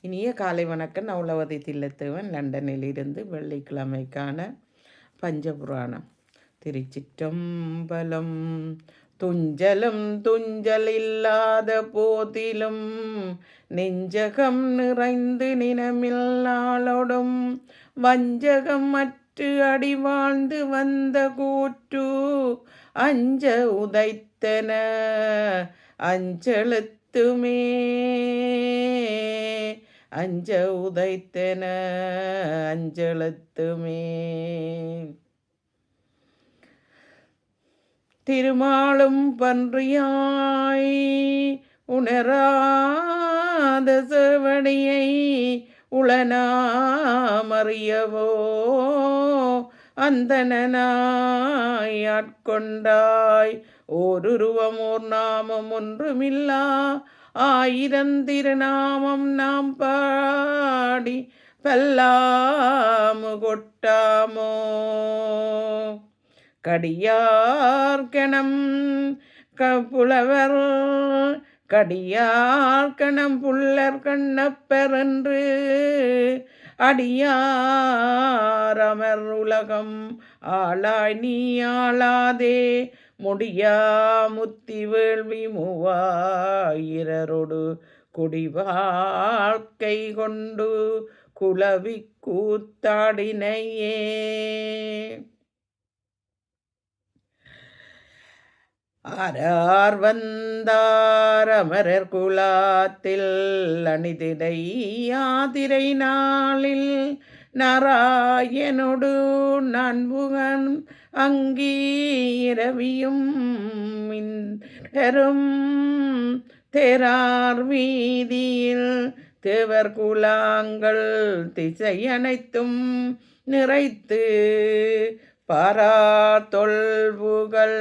இனிய காலை வணக்கம். நவுலவதி தில்லத்தேவன் லண்டனிலிருந்து வெள்ளிக்கிழமைக்கான பஞ்சபுராணம். திருச்சிற்றம்பலம். துஞ்சலும் துஞ்சல் இல்லாத போதிலும் நெஞ்சகம் நிறைந்து நினமில் நாளொடும் வஞ்சகம் மற்று அடி வாழ்ந்து வந்த கூற்று அஞ்ச உதைத்தன அஞ்செழுத்துமே அஞ்ச உதைத்தன அஞ்செழுத்துமே. திருமாலும் பன்றியாய் உணராத செவடியை உளனாமறியவோ அந்தனாய் ஆட்கொண்டாய் ஓருருவம் ஓர் நாமம் ஒன்றுமில்லா ஆயிரம் திருநாமம் நாம் பாடி பல்லாமு கொட்டாமோ கடியார்கணம் புலவர் கடியார்கணம் புல்லர் கண்ணப்பர் என்று அடியாரமர் உலகம் ஆளாய் நீ ஆளாதே முடியா முத்தி வேள்வி மூவாயிரரோடு குடிவாழ்க்கை கொண்டு குலவி கூத்தாடினையே. ஆரார் வந்தார் அமரர் குலாத்தில் அணிதிடை யாதிரை நாளில் நாராயணொடு நண்புகன் அங்கீரவியும் மின்கரும் தேரார் வீதியில் தேவர் குலாங்கள் திசை அனைத்தும் நிறைத்து பாரார் தொல்புகள்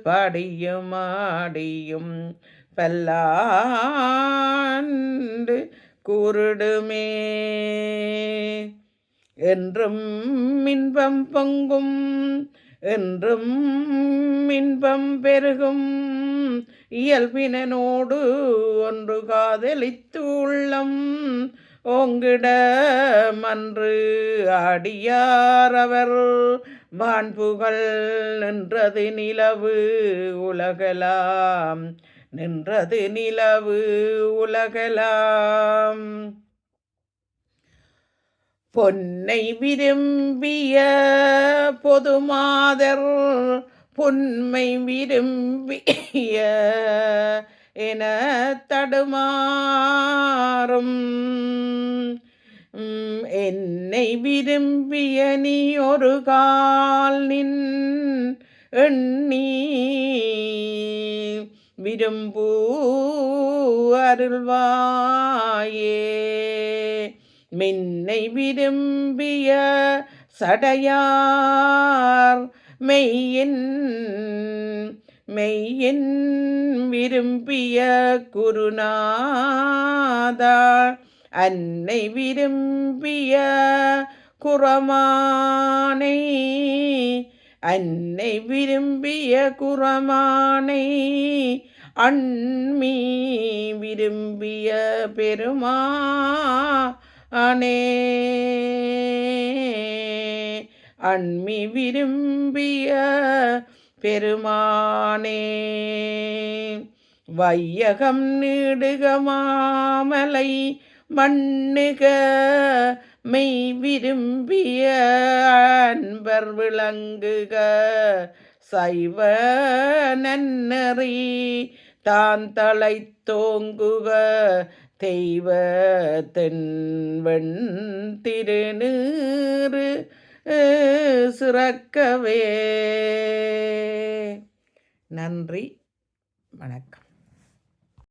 படியும் ஆடியும் பல்லாண்டு கூருடுமே என்றும் இன்பம் பொங்கும் என்றும் இன்பம் பெருகும் இயல்பினோடு ஒன்று காதலித்து உள்ளம் ஓங்கிட மன்று அடியார் அவர் வான்புகள் நின்றது நிலவு உலகலாம் நின்றது நிலவு உலகலாம். பொன்னை விரும்பிய பொதுமாதர் பொன்மை விரும்பிய என தடுமாறும் என்னை விரும்பிய நீ ஒரு கால் நின் எண்ணி விரும்பு அருள்வாயே மின்னை விரும்பிய சடையார் மெய்யின் விரும்பிய குருநாதா அன்னை விரும்பிய குரமானை அன்னை விரும்பிய குரமானை அன்மீ விரும்பிய பெருமானே அன்மி விரும்பிய பெருமானே வையகம் நீடுக மாமலை மண்ணுக மெய் விரும்பிய அன்பர் விளங்குக சைவ நன்னறி தான் தலை தோங்குக தெய்வ தென்வெண் திருநீறு சிறக்கவே. நன்றி, வணக்கம்.